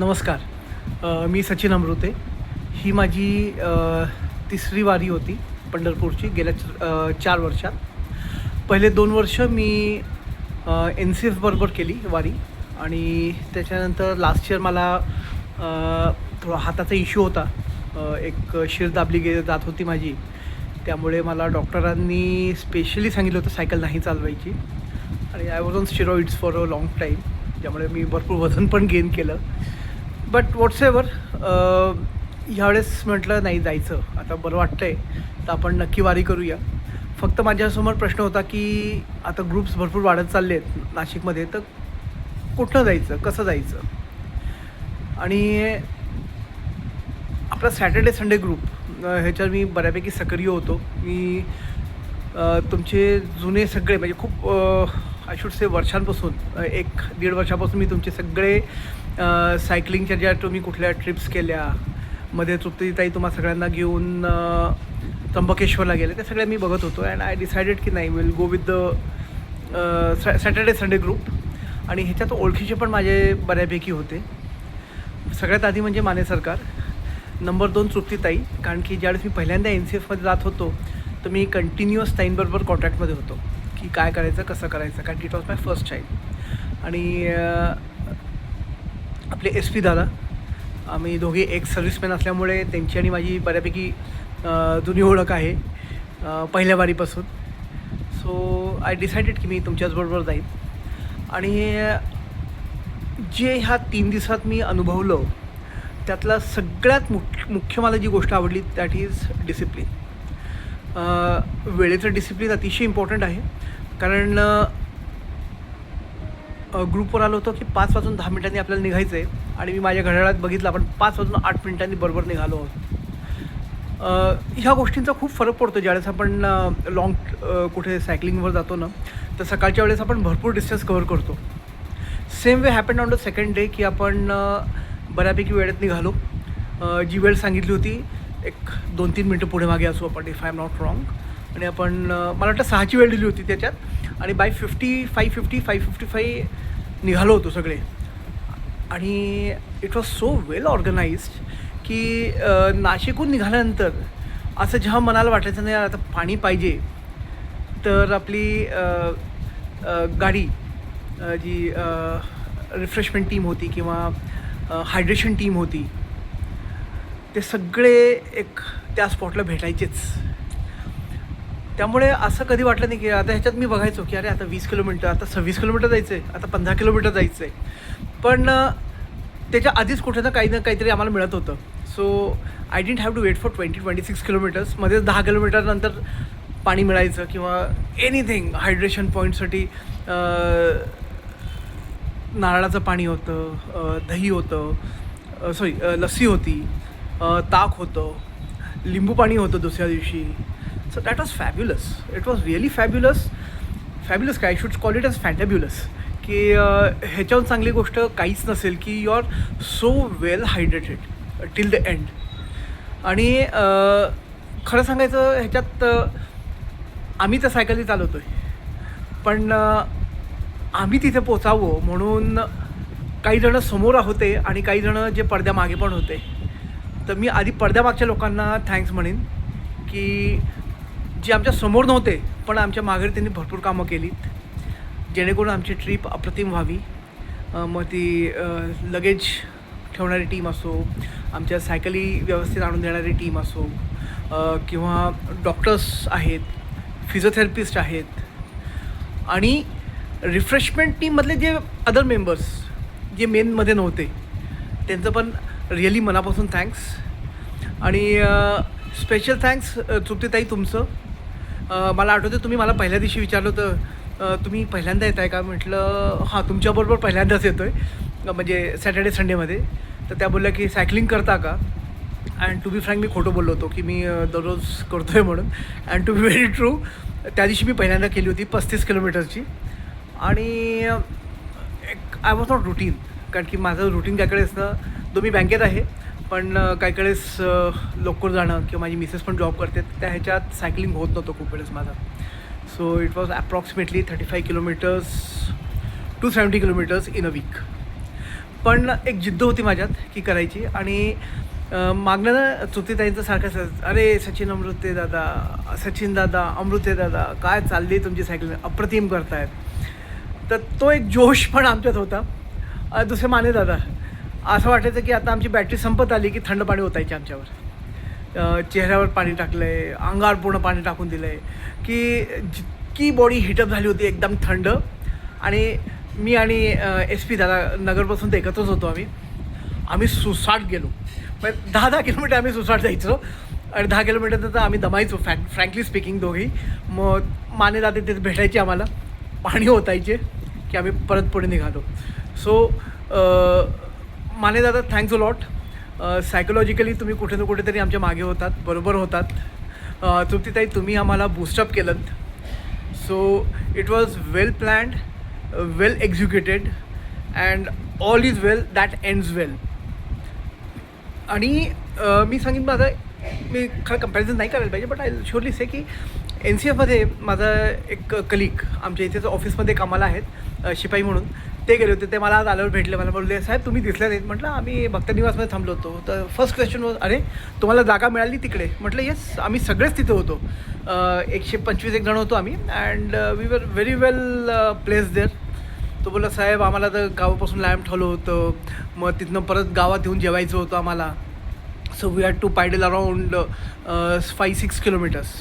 नमस्कार. मी सचिन अमृते. ही माझी तिसरी वारी होती पंढरपूरची गेल्या 4 वर्षात. पहिले 2 वर्ष मी NCF बरोबर केली वारी आणि त्याच्यानंतर लास्ट इयर मला थोडा हाताचा इश्यू होता. एक शिर दाबली जात होती माझी. त्यामुळे मला डॉक्टरांनी स्पेशली सांगितलं होतं सायकल नाही चालवायची आणि I was on steroids for a long time. त्यामुळे मी भरपूर वजन पण गेन केलं. बट व्हॉट्सएव्हर ह्यावेळेस म्हटलं नाही जायचं, आता बरं वाटतं आहे तर आपण नक्की वारी करूया. फक्त माझ्यासमोर प्रश्न होता की आता ग्रुप्स भरपूर वाढत चालले आहेत नाशिकमध्ये, तर कुठनं जायचं, कसं जायचं. आणि आपला सॅटर्डे संडे ग्रुप ह्याच्यावर मी बऱ्यापैकी सक्रिय होतो. मी तुमचे जुने सगळे म्हणजे खूप आय शुड से वर्षांपासून 1-1.5 वर्षापासून मी तुमचे सगळे सायकलिंगच्या ज्या तुम्ही कुठल्या ट्रिप्स केल्या, मध्ये तृप्तीताई तुम्हा सगळ्यांना घेऊन त्र्यंबकेश्वरला गेले, ते सगळे मी बघत होतो. अँड आय डिसायडेड की नाही will go with the Saturday Sunday group. आणि ह्याच्यात ओळखीचे पण माझे बऱ्यापैकी होते. सगळ्यात आधी म्हणजे माने सरकार, नंबर 2 तृप्तीताई, कारण की ज्यावेळेस मी पहिल्यांदा NCFमध्ये जात होतो तर मी कंटिन्युअस ताईंबरोबर कॉन्टॅक्टमध्ये होतो की काय करायचं, कसं करायचं, कारण की it was my first time. आणि आपले SP दादा, आम्ही दोघे एक्स सर्व्हिसमॅन असल्यामुळे त्यांची आणि माझी बऱ्यापैकी जुनी ओळख आहे पहिल्या वारीपासून. सो आय डिसायडेड की मी तुमच्याचबरोबर जाईन. आणि जे ह्या 3 दिवसात मी अनुभवलं त्यातला सगळ्यात मुख्य मला जी गोष्ट आवडली दॅट इज डिसिप्लिन. वेळेचं डिसिप्लिन अतिशय इम्पॉर्टंट आहे. कारण ग्रुपवर आलो होतो की 5 वाजून 10 मिनिटांनी आपल्याला निघायचं आहे आणि मी माझ्या घड्याळात बघितलं आपण 5 वाजून 8 मिनिटांनी बरोबर निघालो आहोत. ह्या गोष्टींचा खूप फरक पडतो ज्यावेळेस आपण कुठे सायकलिंगवर जातो ना, तर सकाळच्या वेळेस आपण भरपूर डिस्टन्स कव्हर करतो. Same way happen on the second day की आपण बऱ्यापैकी वेळेत निघालो. जी वेळ सांगितली होती एक 2-3 मिनटं पुढे मागे असू आपण, if I am not wrong. आणि आपण मला वाटतं 6ची वेळ दिली होती त्याच्यात, आणि बाय 5:55 निघालो होतो सगळे. आणि it was so well organised की नाशिकहून निघाल्यानंतर असं जेव्हा मनाला वाटायचं नाही आता पाणी पाहिजे, तर आपली गाडी जी रिफ्रेशमेंट टीम होती किंवा हायड्रेशन टीम होती, ते सगळे एक त्या स्पॉटला भेटायचेच. त्यामुळे असं कधी वाटलं नाही की आता ह्याच्यात मी बघायचो की अरे आता 20 किलोमीटर, आता 26 किलोमीटर जायचं आहे, आता 15 किलोमीटर जायचं आहे. पण त्याच्या आधीच कुठे ना काहीतरी आम्हाला मिळत होतं. So I didn't have to wait for 20-26 kilometres. मध्ये 10 किलोमीटर नंतर पाणी मिळायचं किंवा एनिथिंग हायड्रेशन पॉईंटसाठी. नारळाचं पाणी होतं, दही होतं, लस्सी होती, ताक होतं, लिंबू पाणी होतं दुसऱ्या दिवशी. So that was fabulous. It was really fabulous. काय, I should call it as fantabulous. की ह्याच्याहून चांगली गोष्ट काहीच नसेल की you are so well hydrated till the end. आणि खरं सांगायचं ह्याच्यात आम्ही तर सायकली चालवतो आहे, पण आम्ही तिथे पोचावं म्हणून काही जणं समोर होते आणि काही जणं जे पडद्यामागे पण होते. तर मी आधी पडद्यामागच्या लोकांना थँक्स म्हणेन की जे आमच्या समोर नव्हते पण आमच्या मागे त्यांनी भरपूर कामं केलीत जेणेकरून आमची ट्रीप अप्रतिम व्हावी. मग ती लगेज ठेवणारी टीम असो, आमच्या सायकली व्यवस्थित आणून देणारी टीम असो, किंवा डॉक्टर्स आहेत, फिजिओथेरपिस्ट आहेत, आणि रिफ्रेशमेंट टीममधले जे अदर मेंबर्स जे मेनमध्ये नव्हते त्यांचं पण रिअली मनापासून थँक्स. आणि स्पेशल थँक्स तृप्तीताई तुमचं. मला आठवतं तुम्ही मला पहिल्या दिवशी विचारलं होतं तुम्ही पहिल्यांदा येत आहे का. म्हटलं हां तुमच्याबरोबर पहिल्यांदाच येतो आहे, म्हणजे सॅटर्डे संडेमध्ये. तर त्या बोलल्या की सायकलिंग करता का. अँड टू बी फ्रँक मी खोटं बोललो होतो की मी दररोज करतो आहे म्हणून. And to be very true, त्या दिवशी मी पहिल्यांदा केली होती 35 किलोमीटरची. आणि एक आय वॉज नॉट रुटीन, कारण की माझं रुटीन काय कडेच ना, तो मी बँकेत आहे पण काही कडेच लोकल जाणं किंवा माझी मिसेस पण जॉब करते, त्या ह्याच्यात सायकलिंग होत नव्हतं खूप वेळेस माझा. So it was approximately 35 kilometres to 70 kilometers in a week. पण एक जिद्द होती माझ्यात की करायची. आणि मागणं ना तृप्तीताईंचं सारखं अरे सचिन अमृते दादा, सचिन दादा, अमृते दादा, काय चालली तुमची सायकल, अप्रतिम करतायत. तर तो एक जोश पण आमच्यात होता. दुसरे माने दादा, असं वाटायचं की आता आमची बॅटरी संपत आली की थंड पाणी ओतायचे आमच्यावर. चेहऱ्यावर पाणी टाकलं आहे, अंगावर पूर्ण पाणी टाकून दिलं आहे, की जितकी बॉडी हिटअप झाली होती एकदम थंड. आणि मी आणि एस पी दादा नगरपासून तर एकत्रच होतो. आम्ही सुसाट गेलो. म्हणजे 10 किलोमीटर आम्ही सुसाट जायचो आणि 10 किलोमीटर तर आम्ही दमायचो फ्रँकली स्पीकिंग दोघी. मग माने दादा तिथे भेटायचे, आम्हाला पाणी होतायचे की आम्ही परत पुढे निघालो. सो माने दादा थँक्स अ लॉट. सायकोलॉजिकली तुम्ही कुठे ना कुठेतरी आमच्या मागे होतात, बरोबर होतात. तृप्तीताई तुम्ही आम्हाला बूस्टअप केलं. So it was well planned, well executed and all is well that ends well. आणि मी सांगेन मी खरं कंपॅरिझन नाही करायला पाहिजे, बट आय शुअरली से की NCFमध्ये माझा एक कलीग आमच्या इथेच ऑफिसमध्ये कामाला आहेत, शिपाई म्हणून. ते गेले होते. ते मला आज आल्यावर भेटले. मला बोलले साहेब तुम्ही दिसले नाहीत. म्हटलं आम्ही भक्तनिवासमध्ये थांबलो होतो. तर फर्स्ट क्वेश्चन अरे तुम्हाला जागा मिळाली तिकडे? म्हटलं येस, आम्ही सगळेच तिथे होतो. 125 जण होतो आम्ही. And we were very well place there. तो बोलला साहेब आम्हाला तर गावापासून लांब ठेवलं होतं, मग तिथनं परत गावात येऊन जेवायचं होतं आम्हाला. So we had to pedal around 5-6 kilometres.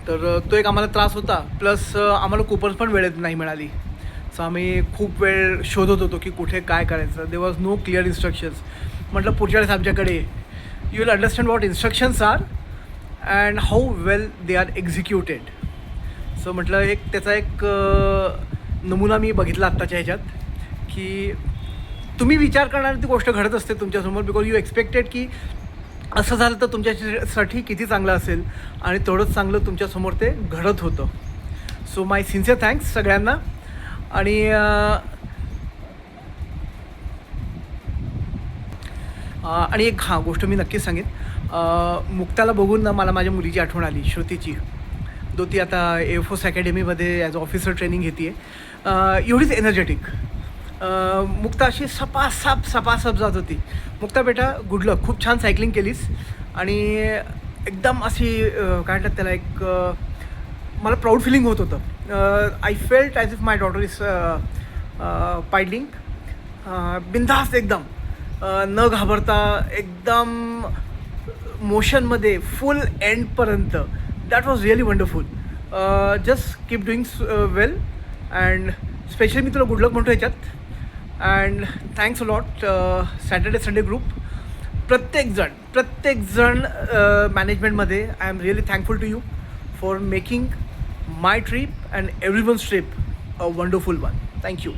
तर तो एक आम्हाला त्रास होता. प्लस आम्हाला कुपन्स पण वेळेत नाही मिळाली. सो आम्ही खूप वेळ शोधत होतो की कुठे काय करायचं. There was no clear instructions. म्हटलं पुढच्या वेळेस आमच्याकडे you will understand what instructions are and how well they are executed. So म्हटलं त्याचा एक नमुना मी बघितला आत्ताच्या ह्याच्यात, की तुम्ही विचार करणारी ती गोष्ट घडत असते तुमच्यासमोर. बिकॉज यू एक्सपेक्टेड की असं झालं तर तुमच्यासाठी किती चांगलं असेल, आणि तेवढंच चांगलं तुमच्यासमोर ते घडत होतं. सो माय सिन्सिअर थँक्स सगळ्यांना. आणि एक गोष्ट मी नक्कीच सांगेन. मुक्ताला बघून ना मला माझ्या मुलीची आठवण आली, श्रुतीची. ती आता एअरफोर्स अकॅडमीमध्ये ॲज ऑफिसर ट्रेनिंग घेते आहे. एवढीच एनर्जेटिक. मुक्ता अशी सपासप जात होती. मुक्ता बेटा गुड लक, खूप छान सायकलिंग केलीस. आणि एकदम अशी काय म्हणतात त्याला, एक मला प्राऊड फिलिंग होत होतं. I felt as if my daughter is pedalling बिनधास्त एकदम, न घाबरता एकदम मोशनमध्ये फुल एंडपर्यंत. That was really wonderful. Just keep doing well. And specially मी तुला गुड लक म्हणतो ह्याच्यात. And thanks a lot Saturday Sunday group. प्रत्येकजण मॅनेजमेंटमध्ये I am really thankful to you for making my trip and everyone's trip a wonderful one. Thank you.